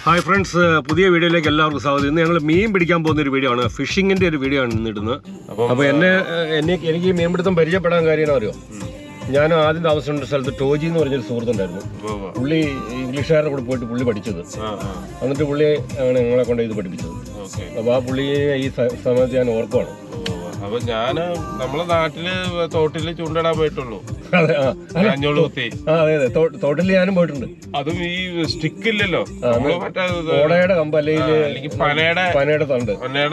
Hi friends, പുതിയ വീഡിയോയിലേക്ക് എല്ലാവർക്കും സ്വാഗതം. ഇന്ന് ഞങ്ങൾ മീൻ പിടിക്കാൻ പോകുന്ന ഒരു വീഡിയോ ആണ്. ഫിഷിങ്ങിന്റെ ഒരു വീഡിയോ ആണ് ഇന്നിടുന്നത്. അപ്പോൾ എനിക്ക് മീൻ പിടുത്തം പരിചയപ്പെടാൻ കാര്യം അറിയോ? ഞാൻ ആദ്യം താമസിച്ച സ്ഥലത്ത് ടോജി എന്ന് പറഞ്ഞൊരു സുഹൃത്തുണ്ടായിരുന്നു. പുള്ളി ഇംഗ്ലീഷുകാരുടെ കൂടെ പോയിട്ട് പുള്ളി പഠിച്ചത്. എന്നിട്ട് പുള്ളി ആണ് ഞങ്ങളെ കൊണ്ട് ഇത് പഠിപ്പിച്ചത്. അപ്പോൾ ആ പുള്ളിയെ ഈ സമയത്ത് ഞാൻ ഓർക്കുവാണ്. അപ്പൊ ഞാന് നമ്മളെ നാട്ടില് തോട്ടില് ചൂണ്ടിടാൻ പോയിട്ടുള്ളൂ. അതെ, തോട്ടിൽ ഞാനും പോയിട്ടുണ്ട്. അതും ഈ സ്റ്റിക്ക് ഇല്ലല്ലോ, ഓടയുടെ കമ്പ് അല്ലെങ്കിൽ പനയുടെ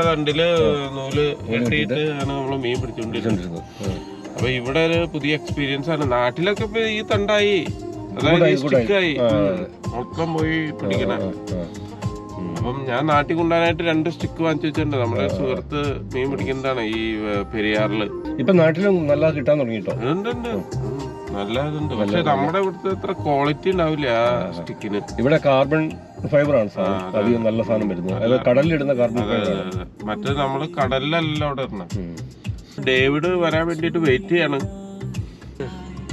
തണ്ടില് നൂല് കെട്ടിയിട്ട് ആണ് നമ്മള് മീൻ പിടിച്ചോണ്ടിരുന്നത്. അപ്പൊ ഇവിടെ ഒരു പുതിയ എക്സ്പീരിയൻസ് ആണ്. നാട്ടിലൊക്കെ ഇപ്പൊ ഈ തണ്ടായി, അതായത് സ്റ്റിക്കായി മൊത്തം പോയി പിടിക്കണ. അപ്പം ഞാൻ നാട്ടിൽ കൊണ്ടുപോകാനായിട്ട് 2 സ്റ്റിക്ക് വാങ്ങിച്ചു വെച്ചിട്ടുണ്ട്. നമ്മുടെ സുഹൃത്ത് മീൻ പിടിക്കുന്നതാണ് ഈ പെരിയാറില്. ഇപ്പൊ നാട്ടിലും നല്ല കിട്ടാൻ തുടങ്ങിട്ടോ. ഉണ്ട്, നല്ല ഇതുണ്ട്. പക്ഷെ നമ്മുടെ ഇവിടുത്തെ അത്ര ക്വാളിറ്റി ഉണ്ടാവില്ല ആ സ്റ്റിക്കിന്. ഇവിടെ കാർബൺ ഫൈബർ ആണ് സാധനം, അധികം നല്ല സാധനം വരുന്നത്. കടലിലിടുന്ന കാർബൺ ഫൈബർ. മറ്റേ നമ്മള് കടലിലല്ല അവിടെ ഇടണം. ഡേവിഡ് വരാൻ വേണ്ടിട്ട് വെയിറ്റ് ചെയ്യാണ്.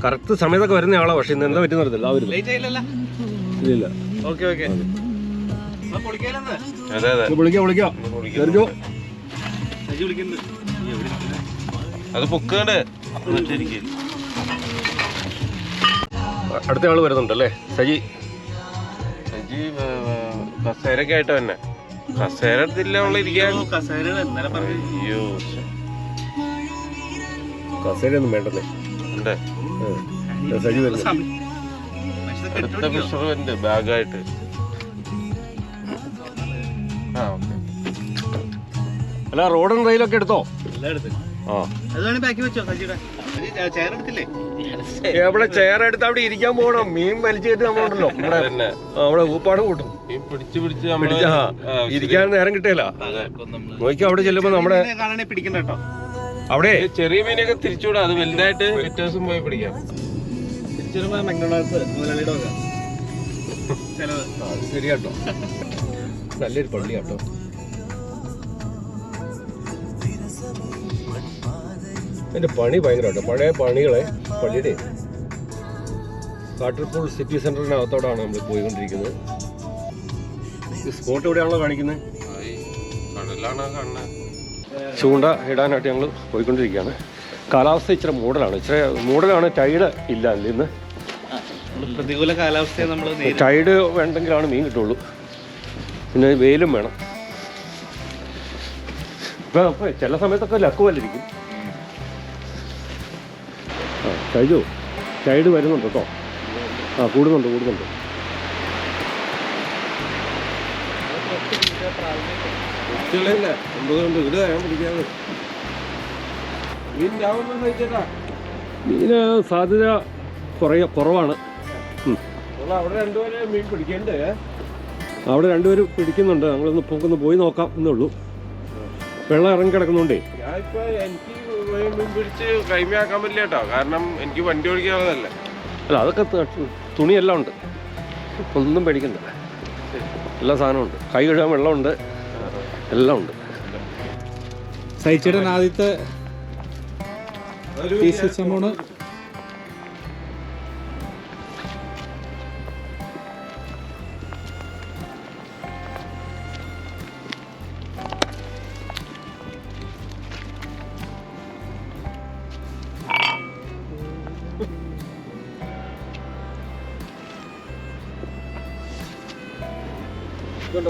കറക്റ്റ് സമയത്തൊക്കെ വരുന്ന ആളാ. പക്ഷെ ഇന്ന് എന്താ പറ്റുന്ന ഇല്ല. അത് പൊക്കണ്ട്. അടുത്ത ആള് വരുന്നുണ്ടല്ലേ, സജി. കസേരൊക്കെ ആയിട്ട് തന്നെ. കസേര എടുത്തില്ല നമ്മളിരിക്കാൻ. അയ്യോ, കസേരയൊന്നും വേണ്ടല്ലേ. സജി വരുന്നു. അടുത്ത ഫിഷറുണ്ട് ബാഗായിട്ട്. അല്ല, റോഡും റെയിലൊക്കെ എടുത്തോ? എവിടെ ചെയർ എടുത്ത് അവിടെ ഇരിക്കാൻ പോകണം. മീൻ വലിച്ചു കയറ്റി നമ്മളുണ്ടല്ലോ, നമ്മുടെ ഊപ്പാട് കൂട്ടും. ഇരിക്കാൻ നേരം കിട്ടിയല്ല. നോക്കി അവിടെ ചെല്ലുമ്പോ നമ്മുടെ അവിടെ ചെറിയ മീനൊക്കെ തിരിച്ചുവിടാം. അത് വലുതായിട്ട് വ്യത്യാസം പോയി പിടിക്കാം. ശരിയാട്ടോ, നല്ലൊരു പള്ളിയാട്ടോ. അതിന്റെ പണി ഭയങ്കരമാട്ടോ. പഴയ പണികളെ പള്ളിയുടെ കാട്ടിൽപ്പൂൾ സിറ്റി സെന്ററിനകത്തോടാണ് നമ്മൾ പോയിക്കൊണ്ടിരിക്കുന്നത്. ഈ സ്പോട്ട് എവിടെയാണല്ലോ കാണിക്കുന്നത്? ചൂണ്ട ഇടാനായിട്ട് ഞങ്ങൾ പോയിക്കൊണ്ടിരിക്കുകയാണ്. കാലാവസ്ഥ ഇച്ചിരി മൂടലാണ്. ടൈഡ് ഇല്ല ഇന്ന്. പ്രതികൂല കാലാവസ്ഥയെ നമ്മൾ ടൈഡ് വേണ്ടെങ്കിലാണ് മീൻ കിട്ടുള്ളൂ. പിന്നെ വെയിലും വേണം. ഇപ്പം ചില സമയത്തൊക്കെ ലക്ക് വല്ലിരിക്കും. ടൈഡ് വരുന്നുണ്ട് കേട്ടോ. കൂടുന്നുണ്ട്. മീന് സാധ്യത കുറവാണ്. അവിടെ രണ്ടുപേരെ മീൻ പിടിക്കണ്ടേ? അവിടെ രണ്ടുപേരും പിടിക്കുന്നുണ്ട്. നമുക്കൊന്ന് പോയി നോക്കാം എന്നുള്ളൂ. വെള്ളം ഇറങ്ങി കിടക്കുന്നുണ്ടേ. ഞാനിപ്പോ എനിക്ക് മീൻ പിടിച്ച് കൈമയാക്കാൻ പറ്റില്ല കേട്ടോ. കാരണം എനിക്ക് വണ്ടി ഓടിക്കാനുള്ളതല്ല. അല്ല, അതൊക്കെ തുണിയെല്ലാം ഉണ്ട്, ഒന്നും പേടിക്കണ്ട. എല്ലാ സാധനവും ഉണ്ട്. കൈ കഴുകാൻ വെള്ളമുണ്ട്, എല്ലാം ഉണ്ട്. സഹിച്ചിടൻ ആദ്യത്തെ സംഭവമാണ്.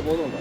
പോകുന്നുണ്ടോ?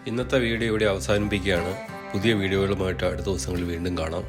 ഇന്നത്തെ വീഡിയോ ഇവിടെ അവസാനിപ്പിക്കുകയാണ്. പുതിയ വീഡിയോകളുമായിട്ട് അടുത്ത ദിവസങ്ങളിൽ വീണ്ടും കാണാം.